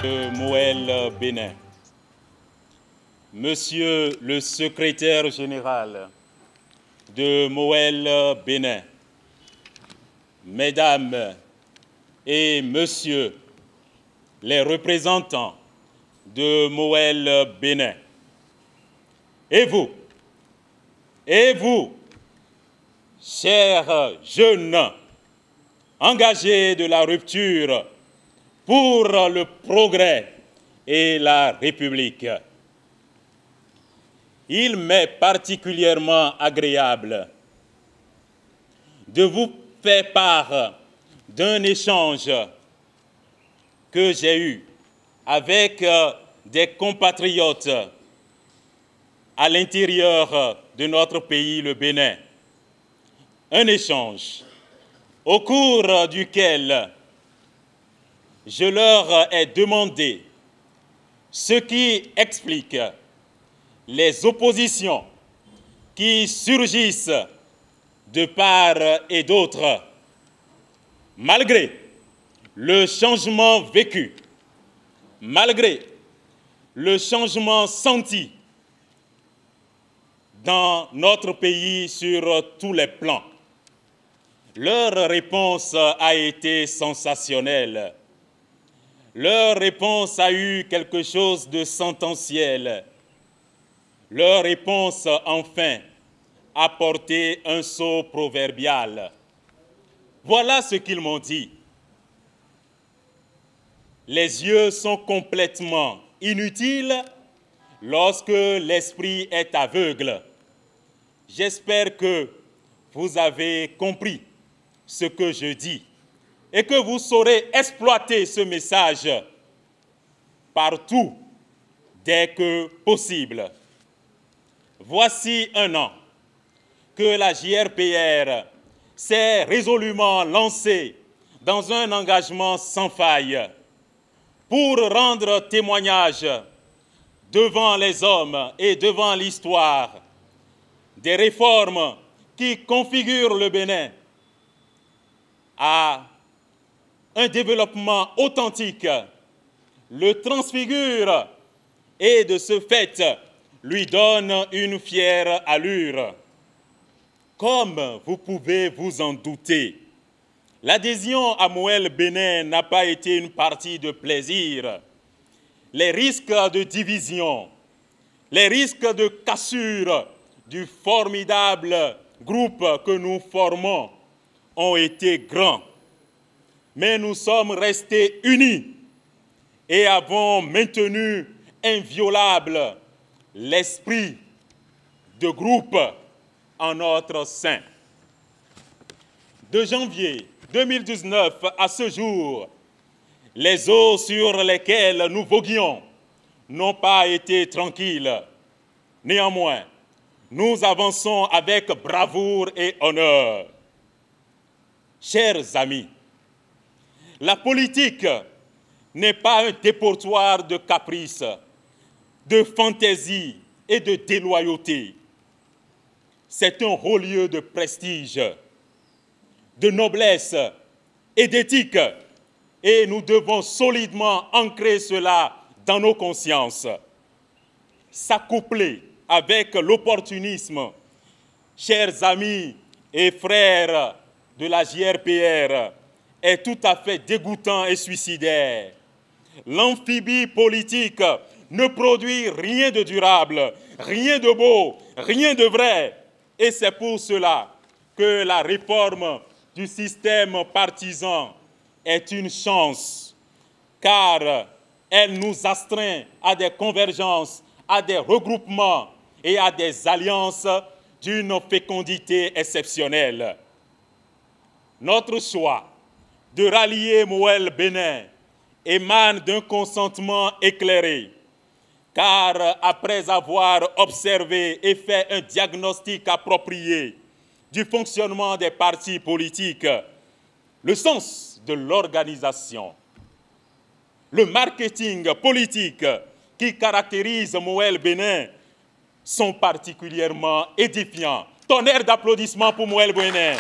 de Moël Bénin, Monsieur le secrétaire général de Moël Bénin, Mesdames et Messieurs les représentants de Moël Bénin, et vous, chers jeunes engagés de la rupture pour le progrès et la République. Il m'est particulièrement agréable de vous faire part d'un échange que j'ai eu avec des compatriotes à l'intérieur de notre pays, le Bénin. Un échange au cours duquel je leur ai demandé ce qui explique les oppositions qui surgissent de part et d'autre, malgré le changement vécu, malgré le changement senti dans notre pays sur tous les plans. Leur réponse a été sensationnelle. Leur réponse a eu quelque chose de sentenciel. Leur réponse, enfin, a porté un sceau proverbial. Voilà ce qu'ils m'ont dit. Les yeux sont complètement inutiles lorsque l'esprit est aveugle. J'espère que vous avez compris ce que je dis et que vous saurez exploiter ce message partout dès que possible. Voici un an que la JRPR s'est résolument lancée dans un engagement sans faille pour rendre témoignage devant les hommes et devant l'histoire des réformes qui configurent le Bénin à un développement authentique, le transfigure et de ce fait lui donne une fière allure. Comme vous pouvez vous en douter, l'adhésion à Moël Bénin n'a pas été une partie de plaisir. Les risques de division, les risques de cassure du formidable groupe que nous formons ont été grands. Mais nous sommes restés unis et avons maintenu inviolable l'esprit de groupe en notre sein. De janvier 2019 à ce jour, les eaux sur lesquelles nous voguions n'ont pas été tranquilles. Néanmoins, nous avançons avec bravoure et honneur. Chers amis, la politique n'est pas un dépotoir de caprices, de fantaisie et de déloyauté. C'est un haut lieu de prestige, de noblesse et d'éthique, et nous devons solidement ancrer cela dans nos consciences. S'accoupler avec l'opportunisme, chers amis et frères de la JRPR, est tout à fait dégoûtant et suicidaire. L'amphibie politique ne produit rien de durable, rien de beau, rien de vrai. Et c'est pour cela que la réforme du système partisan est une chance, car elle nous astreint à des convergences, à des regroupements et à des alliances d'une fécondité exceptionnelle. Notre choix de rallier Moël Bénin émane d'un consentement éclairé, car après avoir observé et fait un diagnostic approprié du fonctionnement des partis politiques, le sens de l'organisation, le marketing politique qui caractérise Moël Bénin sont particulièrement édifiants. Tonnerre d'applaudissements pour Moël Bénin.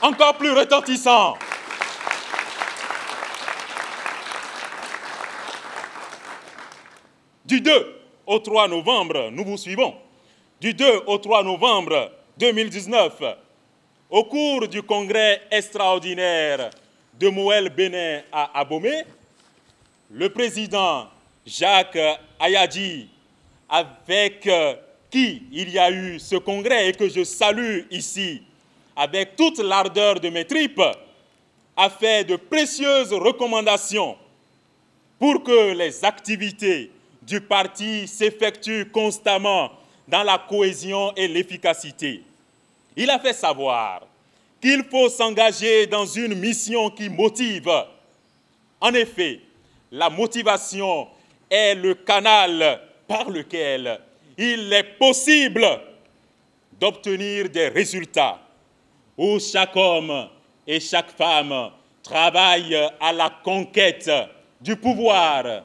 encore plus retentissant. Du 2 au 3 novembre, nous vous suivons. Du 2 au 3 novembre 2019, au cours du congrès extraordinaire de Moël Bénin à Abomey, le président Jacques Ayadji, avec qui il y a eu ce congrès et que je salue ici avec toute l'ardeur de mes tripes, a fait de précieuses recommandations pour que les activités du parti s'effectuent constamment dans la cohésion et l'efficacité. Il a fait savoir qu'il faut s'engager dans une mission qui motive. En effet, la motivation est le canal par lequel il est possible d'obtenir des résultats où chaque homme et chaque femme travaillent à la conquête du pouvoir.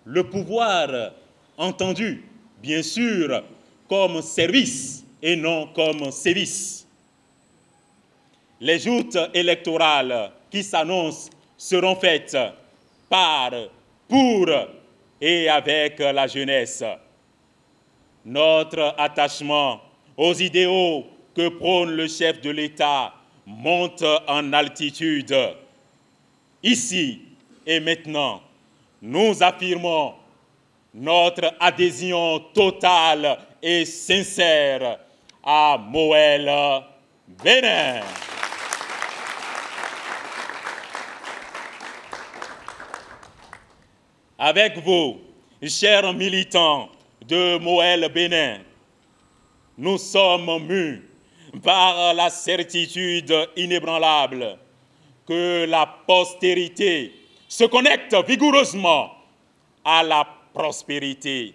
Le pouvoir entendu, bien sûr, comme service et non comme sévice. Les joutes électorales qui s'annoncent seront faites par, pour et avec la jeunesse. Notre attachement aux idéaux que prône le chef de l'État monte en altitude. Ici et maintenant, nous affirmons notre adhésion totale et sincère à Moël Bénin. Avec vous, chers militants de Moël Bénin, nous sommes mus par la certitude inébranlable que la postérité se connecte vigoureusement à la prospérité.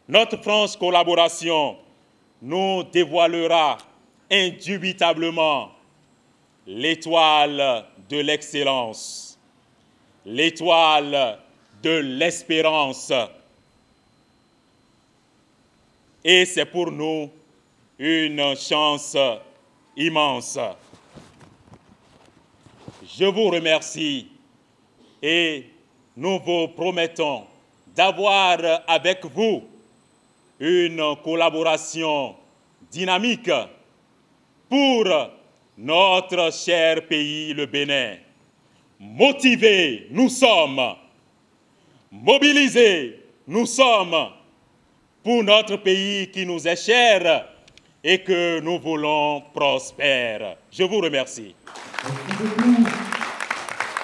Notre franche collaboration nous dévoilera indubitablement l'étoile de l'excellence, l'étoile de l'espérance. Et c'est pour nous une chance immense. Je vous remercie et nous vous promettons d'avoir avec vous une collaboration dynamique pour notre cher pays, le Bénin. Motivés, nous sommes. Mobilisés, nous sommes pour notre pays qui nous est cher et que nous voulons prospère. Je vous remercie. Merci beaucoup.